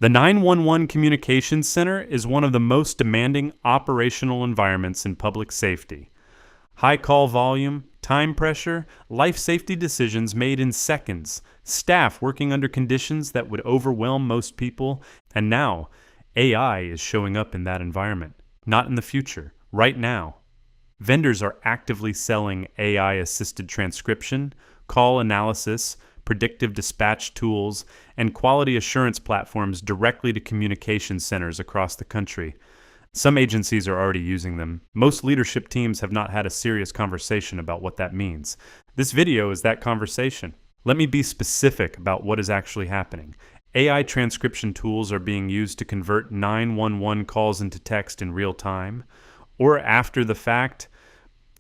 The 911 Communications Center is one of the most demanding operational environments in public safety. High call volume, time pressure, life safety decisions made in seconds, staff working under conditions that would overwhelm most people, and now AI is showing up in that environment. Not in the future, right now. Vendors are actively selling AI-assisted transcription, call analysis, predictive dispatch tools, and quality assurance platforms directly to communication centers across the country. Some agencies are already using them. Most leadership teams have not had a serious conversation about what that means. This video is that conversation. Let me be specific about what is actually happening. AI transcription tools are being used to convert 911 calls into text in real time, or after the fact,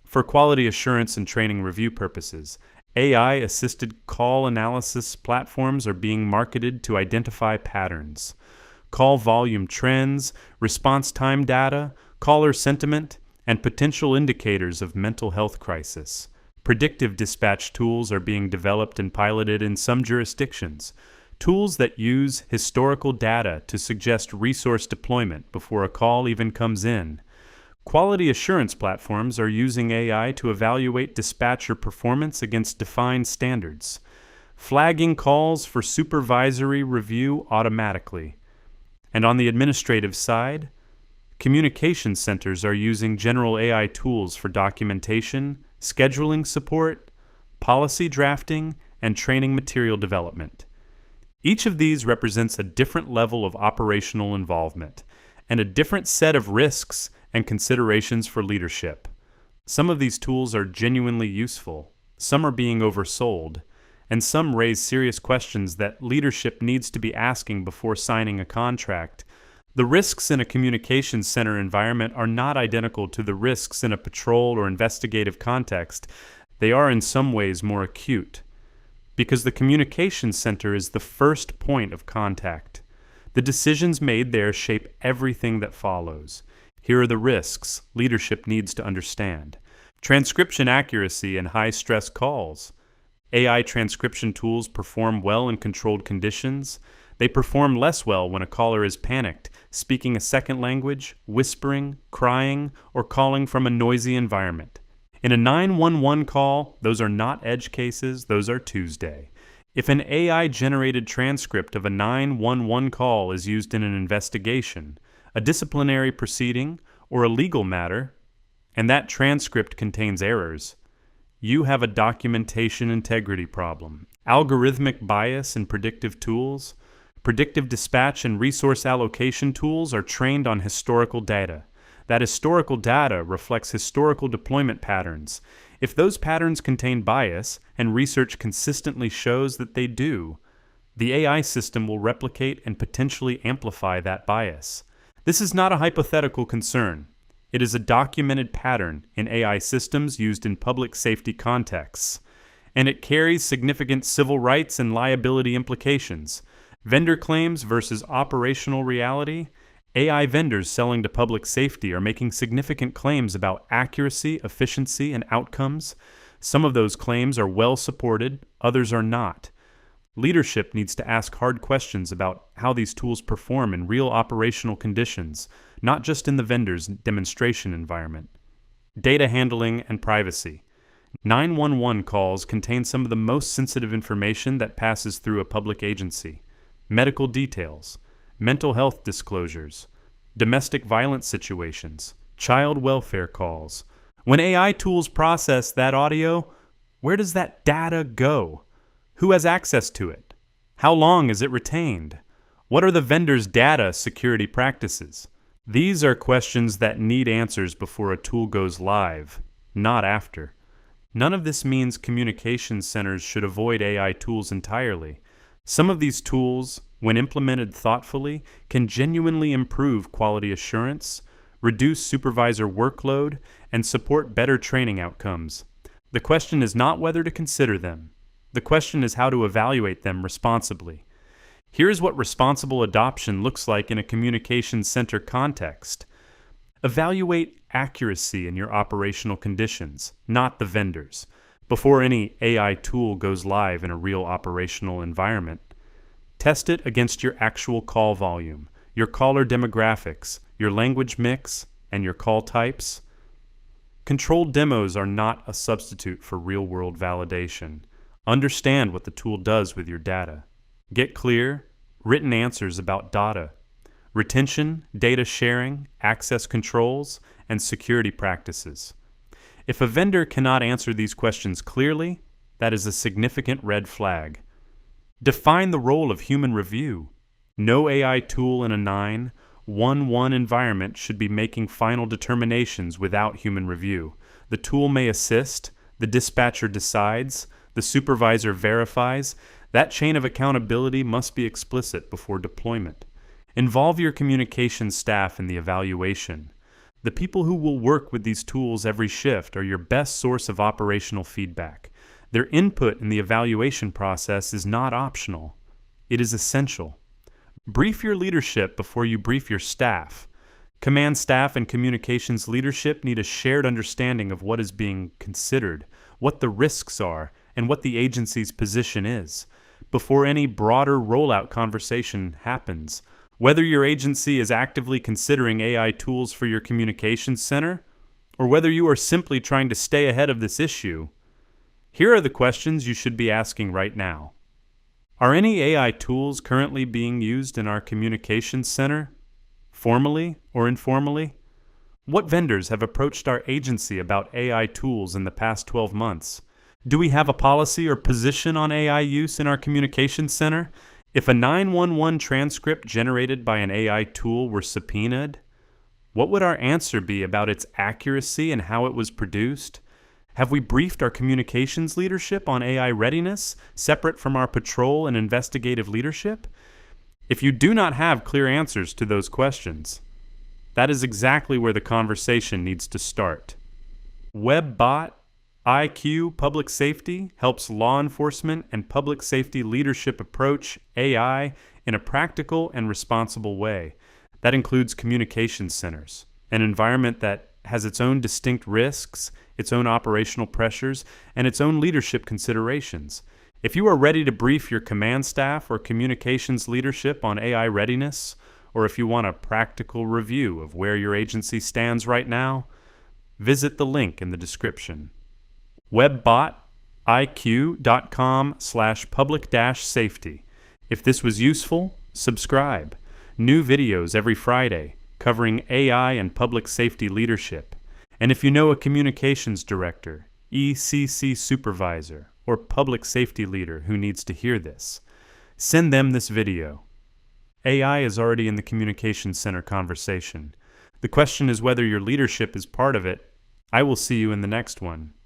for quality assurance and training review purposes. AI-assisted call analysis platforms are being marketed to identify patterns, call volume trends, response time data, caller sentiment, and potential indicators of mental health crisis. Predictive dispatch tools are being developed and piloted in some jurisdictions, tools that use historical data to suggest resource deployment before a call even comes in. Quality assurance platforms are using AI to evaluate dispatcher performance against defined standards, flagging calls for supervisory review automatically. And on the administrative side, communication centers are using general AI tools for documentation, scheduling support, policy drafting, and training material development. Each of these represents a different level of operational involvement and a different set of risks and considerations for leadership. Some of these tools are genuinely useful, some are being oversold, and some raise serious questions that leadership needs to be asking before signing a contract. The risks in a communications center environment are not identical to the risks in a patrol or investigative context. They are in some ways more acute, because the communications center is the first point of contact. The decisions made there shape everything that follows. Here are the risks leadership needs to understand. Transcription accuracy in high-stress calls. AI transcription tools perform well in controlled conditions. They perform less well when a caller is panicked, speaking a second language, whispering, crying, or calling from a noisy environment. In a 911 call, those are not edge cases, those are Tuesday. If an AI-generated transcript of a 911 call is used in an investigation, a disciplinary proceeding, or a legal matter, and that transcript contains errors, you have a documentation integrity problem. Algorithmic bias in predictive tools, predictive dispatch and resource allocation tools are trained on historical data. That historical data reflects historical deployment patterns. If those patterns contain bias, and research consistently shows that they do, the AI system will replicate and potentially amplify that bias. This is not a hypothetical concern. It is a documented pattern in AI systems used in public safety contexts, and it carries significant civil rights and liability implications. Vendor claims versus operational reality. AI vendors selling to public safety are making significant claims about accuracy, efficiency, and outcomes. Some of those claims are well supported, others are not. Leadership needs to ask hard questions about how these tools perform in real operational conditions, not just in the vendor's demonstration environment. Data handling and privacy. 911 calls contain some of the most sensitive information that passes through a public agency. Medical details, mental health disclosures, domestic violence situations, child welfare calls. When AI tools process that audio, where does that data go? Who has access to it? How long is it retained? What are the vendor's data security practices? These are questions that need answers before a tool goes live, not after. None of this means communication centers should avoid AI tools entirely. Some of these tools, when implemented thoughtfully, can genuinely improve quality assurance, reduce supervisor workload, and support better training outcomes. The question is not whether to consider them. The question is how to evaluate them responsibly. Here's what responsible adoption looks like in a communications center context. Evaluate accuracy in your operational conditions, not the vendors, before any AI tool goes live in a real operational environment. Test it against your actual call volume, your caller demographics, your language mix, and your call types. Controlled demos are not a substitute for real-world validation. Understand what the tool does with your data. Get clear, written answers about data, retention, data sharing, access controls, and security practices. If a vendor cannot answer these questions clearly, that is a significant red flag. Define the role of human review. No AI tool in a 9-1-1 environment should be making final determinations without human review. The tool may assist, the dispatcher decides, the supervisor verifies. That chain of accountability must be explicit before deployment. Involve your communications staff in the evaluation. The people who will work with these tools every shift are your best source of operational feedback. Their input in the evaluation process is not optional. It is essential. Brief your leadership before you brief your staff. Command staff and communications leadership need a shared understanding of what is being considered, what the risks are, and what the agency's position is, before any broader rollout conversation happens. Whether your agency is actively considering AI tools for your communications center, or whether you are simply trying to stay ahead of this issue, here are the questions you should be asking right now. Are any AI tools currently being used in our communications center, formally or informally? What vendors have approached our agency about AI tools in the past 12 months? Do we have a policy or position on AI use in our communications center? If a 911 transcript generated by an AI tool were subpoenaed, what would our answer be about its accuracy and how it was produced? Have we briefed our communications leadership on AI readiness, separate from our patrol and investigative leadership? If you do not have clear answers to those questions, that is exactly where the conversation needs to start. WebBotIQ Public Safety helps law enforcement and public safety leadership approach AI in a practical and responsible way. That includes communications centers, an environment that has its own distinct risks, its own operational pressures, and its own leadership considerations. If you are ready to brief your command staff or communications leadership on AI readiness, or if you want a practical review of where your agency stands right now, visit the link in the description. WebBotIQ.com/public-safety. If this was useful, subscribe. New videos every Friday covering AI and public safety leadership. And if you know a communications director, ECC supervisor, or public safety leader who needs to hear this, send them this video. AI is already in the communications center conversation. The question is whether your leadership is part of it. I will see you in the next one.